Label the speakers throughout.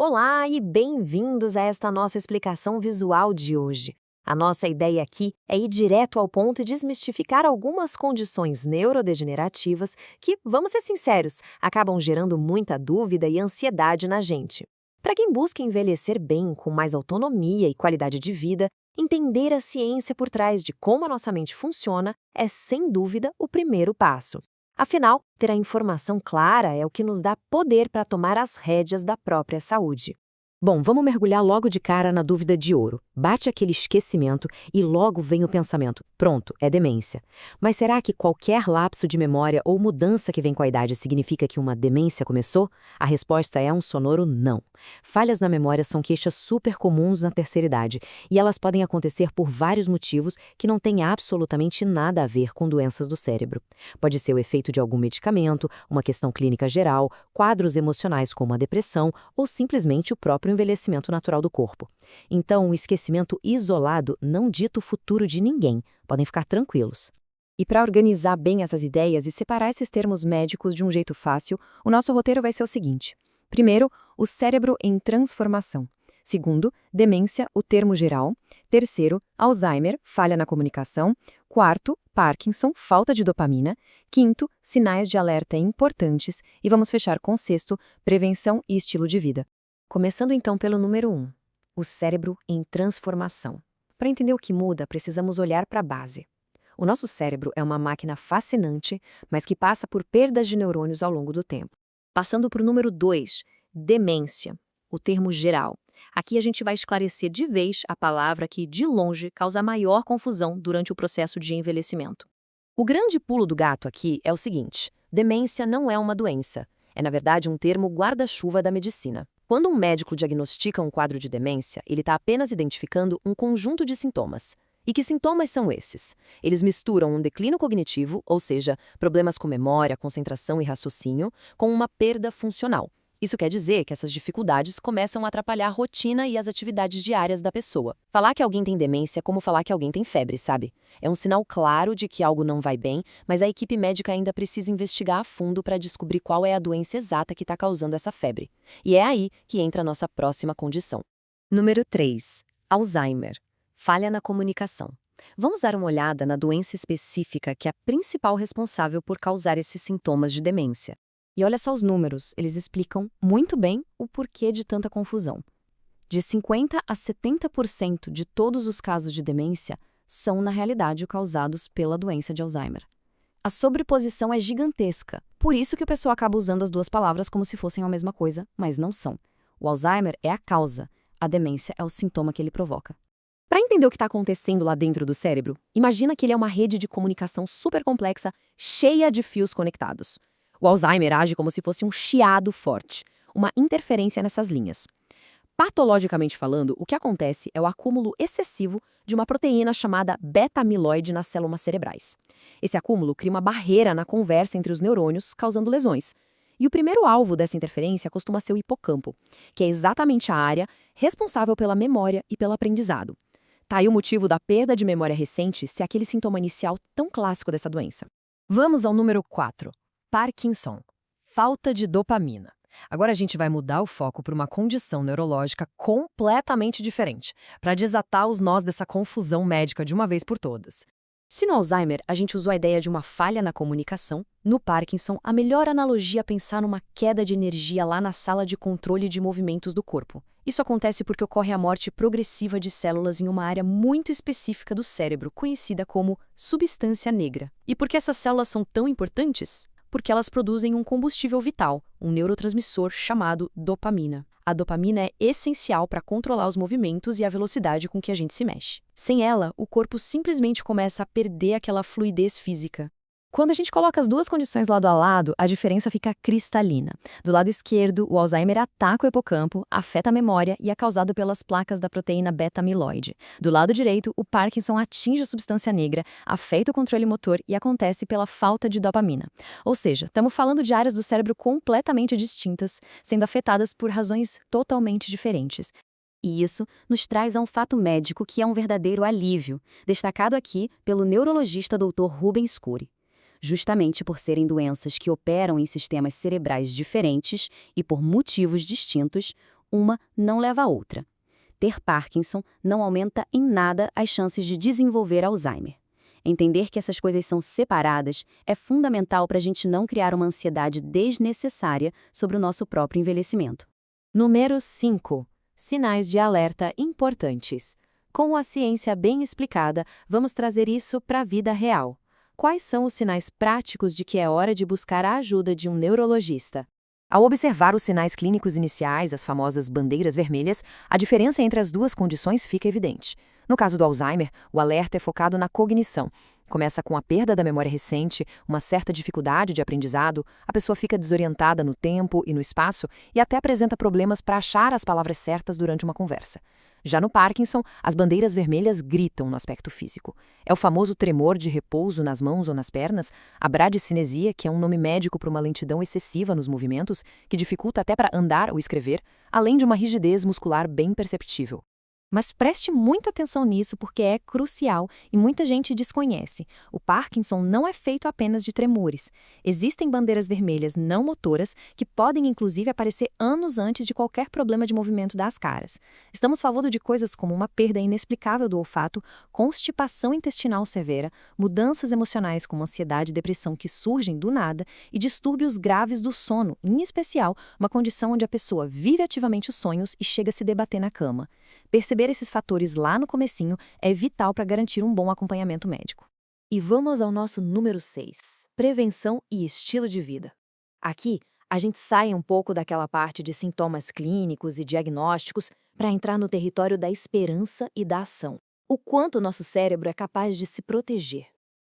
Speaker 1: Olá e bem-vindos a esta nossa explicação visual de hoje. A nossa ideia aqui é ir direto ao ponto e desmistificar algumas condições neurodegenerativas que, vamos ser sinceros, acabam gerando muita dúvida e ansiedade na gente. Para quem busca envelhecer bem, com mais autonomia e qualidade de vida, entender a ciência por trás de como a nossa mente funciona é, sem dúvida, o primeiro passo. Afinal, ter a informação clara é o que nos dá poder para tomar as rédeas da própria saúde. Bom, vamos mergulhar logo de cara na dúvida de ouro. Bate aquele esquecimento e logo vem o pensamento: pronto, é demência. Mas será que qualquer lapso de memória ou mudança que vem com a idade significa que uma demência começou? A resposta é um sonoro não. Falhas na memória são queixas super comuns na terceira idade e elas podem acontecer por vários motivos que não têm absolutamente nada a ver com doenças do cérebro. Pode ser o efeito de algum medicamento, uma questão clínica geral, quadros emocionais como a depressão ou simplesmente o próprio envelhecimento natural do corpo. Então, o esquecimento isolado não dita o futuro de ninguém. Podem ficar tranquilos. E para organizar bem essas ideias e separar esses termos médicos de um jeito fácil, o nosso roteiro vai ser o seguinte. Primeiro, o cérebro em transformação. Segundo, demência, o termo geral. Terceiro, Alzheimer, falha na comunicação. Quarto, Parkinson, falta de dopamina. Quinto, sinais de alerta importantes. E vamos fechar com sexto, prevenção e estilo de vida. Começando então pelo número 1, o cérebro em transformação. Para entender o que muda, precisamos olhar para a base. O nosso cérebro é uma máquina fascinante, mas que passa por perdas de neurônios ao longo do tempo. Passando para o número 2, demência, o termo geral. Aqui a gente vai esclarecer de vez a palavra que, de longe, causa maior confusão durante o processo de envelhecimento. O grande pulo do gato aqui é o seguinte: demência não é uma doença. É, na verdade, um termo guarda-chuva da medicina. Quando um médico diagnostica um quadro de demência, ele está apenas identificando um conjunto de sintomas. E que sintomas são esses? Eles misturam um declínio cognitivo, ou seja, problemas com memória, concentração e raciocínio, com uma perda funcional. Isso quer dizer que essas dificuldades começam a atrapalhar a rotina e as atividades diárias da pessoa. Falar que alguém tem demência é como falar que alguém tem febre, sabe? É um sinal claro de que algo não vai bem, mas a equipe médica ainda precisa investigar a fundo para descobrir qual é a doença exata que está causando essa febre. E é aí que entra a nossa próxima condição. Número 3. Alzheimer. Falha na comunicação. Vamos dar uma olhada na doença específica que é a principal responsável por causar esses sintomas de demência. E olha só os números, eles explicam muito bem o porquê de tanta confusão. De 50% a 70% de todos os casos de demência são, na realidade, causados pela doença de Alzheimer. A sobreposição é gigantesca, por isso que o pessoal acaba usando as duas palavras como se fossem a mesma coisa, mas não são. O Alzheimer é a causa, a demência é o sintoma que ele provoca. Para entender o que está acontecendo lá dentro do cérebro, imagina que ele é uma rede de comunicação super complexa, cheia de fios conectados. O Alzheimer age como se fosse um chiado forte, uma interferência nessas linhas. Patologicamente falando, o que acontece é o acúmulo excessivo de uma proteína chamada beta-amiloide nas células cerebrais. Esse acúmulo cria uma barreira na conversa entre os neurônios, causando lesões. E o primeiro alvo dessa interferência costuma ser o hipocampo, que é exatamente a área responsável pela memória e pelo aprendizado. Tá aí o motivo da perda de memória recente ser aquele sintoma inicial tão clássico dessa doença. Vamos ao número 4. Parkinson. Falta de dopamina. Agora a gente vai mudar o foco para uma condição neurológica completamente diferente, para desatar os nós dessa confusão médica de uma vez por todas. Se no Alzheimer a gente usou a ideia de uma falha na comunicação, no Parkinson a melhor analogia é pensar numa queda de energia lá na sala de controle de movimentos do corpo. Isso acontece porque ocorre a morte progressiva de células em uma área muito específica do cérebro, conhecida como substância negra. E por que essas células são tão importantes? Porque elas produzem um combustível vital, um neurotransmissor chamado dopamina. A dopamina é essencial para controlar os movimentos e a velocidade com que a gente se mexe. Sem ela, o corpo simplesmente começa a perder aquela fluidez física. Quando a gente coloca as duas condições lado a lado, a diferença fica cristalina. Do lado esquerdo, o Alzheimer ataca o hipocampo, afeta a memória e é causado pelas placas da proteína beta-amiloide. Do lado direito, o Parkinson atinge a substância negra, afeta o controle motor e acontece pela falta de dopamina. Ou seja, estamos falando de áreas do cérebro completamente distintas, sendo afetadas por razões totalmente diferentes. E isso nos traz a um fato médico que é um verdadeiro alívio, destacado aqui pelo neurologista Dr. Rubens Curi. Justamente por serem doenças que operam em sistemas cerebrais diferentes e por motivos distintos,
Speaker 2: uma não leva à outra. Ter Parkinson não aumenta em nada as chances de desenvolver Alzheimer. Entender que essas coisas são separadas é fundamental para a gente não criar uma ansiedade desnecessária sobre o nosso próprio envelhecimento.
Speaker 1: Número 5. Sinais de alerta importantes. Com a ciência bem explicada, vamos trazer isso para a vida real. Quais são os sinais práticos de que é hora de buscar a ajuda de um neurologista? Ao observar os sinais clínicos iniciais, as famosas bandeiras vermelhas, a diferença entre as duas condições fica evidente. No caso do Alzheimer, o alerta é focado na cognição. Começa com a perda da memória recente, uma certa dificuldade de aprendizado, a pessoa fica desorientada no tempo e no espaço e até apresenta problemas para achar as palavras certas durante uma conversa. Já no Parkinson, as bandeiras vermelhas gritam no aspecto físico. É o famoso tremor de repouso nas mãos ou nas pernas, a bradicinesia, que é um nome médico para uma lentidão excessiva nos movimentos, que dificulta até para andar ou escrever, além de uma rigidez muscular bem perceptível. Mas preste muita atenção nisso porque é crucial e muita gente desconhece. O Parkinson não é feito apenas de tremores. Existem bandeiras vermelhas não motoras que podem inclusive aparecer anos antes de qualquer problema de movimento das caras. Estamos falando de coisas como uma perda inexplicável do olfato, constipação intestinal severa, mudanças emocionais como ansiedade e depressão que surgem do nada e distúrbios graves do sono, em especial uma condição onde a pessoa vive ativamente os sonhos e chega a se debater na cama. Perceber esses fatores lá no comecinho é vital para garantir um bom acompanhamento médico. E vamos ao nosso número 6, prevenção e estilo de vida. Aqui, a gente sai um pouco daquela parte de sintomas clínicos e diagnósticos para entrar no território da esperança e da ação. O quanto o nosso cérebro é capaz de se proteger.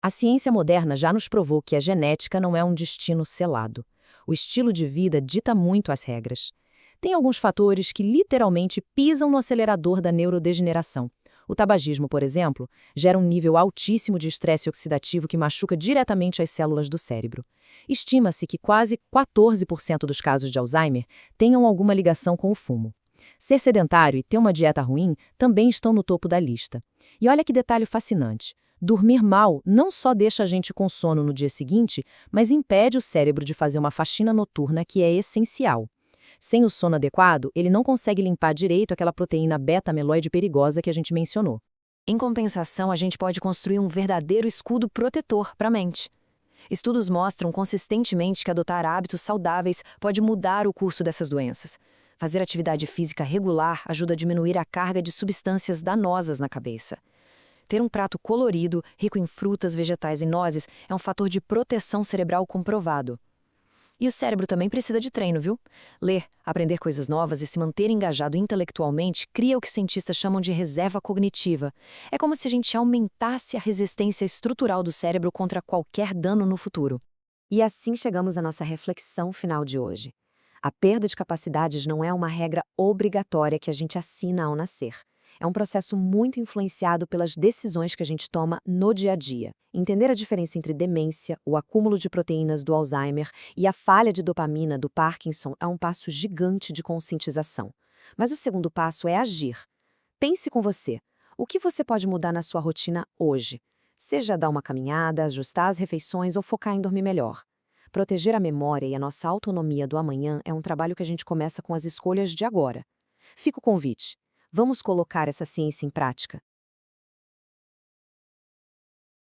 Speaker 1: A ciência moderna já nos provou que a genética não é um destino selado. O estilo de vida dita muito as regras. Tem alguns fatores que literalmente pisam no acelerador da neurodegeneração. O tabagismo, por exemplo, gera um nível altíssimo de estresse oxidativo que machuca diretamente as células do cérebro. Estima-se que quase 14% dos casos de Alzheimer tenham alguma ligação com o fumo. Ser sedentário e ter uma dieta ruim também estão no topo da lista. E olha que detalhe fascinante. Dormir mal não só deixa a gente com sono no dia seguinte, mas impede o cérebro de fazer uma faxina noturna que é essencial. Sem o sono adequado, ele não consegue limpar direito aquela proteína beta-amiloide perigosa que a gente mencionou. Em compensação, a gente pode construir um verdadeiro escudo protetor para a mente. Estudos mostram consistentemente que adotar hábitos saudáveis pode mudar o curso dessas doenças. Fazer atividade física regular ajuda a diminuir a carga de substâncias danosas na cabeça. Ter um prato colorido, rico em frutas, vegetais e nozes, é um fator de proteção cerebral comprovado. E o cérebro também precisa de treino, viu? Ler, aprender coisas novas e se manter engajado intelectualmente cria o que cientistas chamam de reserva cognitiva. É como se a gente aumentasse a resistência estrutural do cérebro contra qualquer dano no futuro. E assim chegamos à nossa reflexão final de hoje. A perda de capacidades não é uma regra obrigatória que a gente assina ao nascer. É um processo muito influenciado pelas decisões que a gente toma no dia a dia. Entender a diferença entre demência, o acúmulo de proteínas do Alzheimer e a falha de dopamina do Parkinson é um passo gigante de conscientização. Mas o segundo passo é agir. Pense com você. O que você pode mudar na sua rotina hoje? Seja dar uma caminhada, ajustar as refeições ou focar em dormir melhor. Proteger a memória e a nossa autonomia do amanhã é um trabalho que a gente começa com as escolhas de agora. Fica o convite. Vamos colocar essa ciência em prática.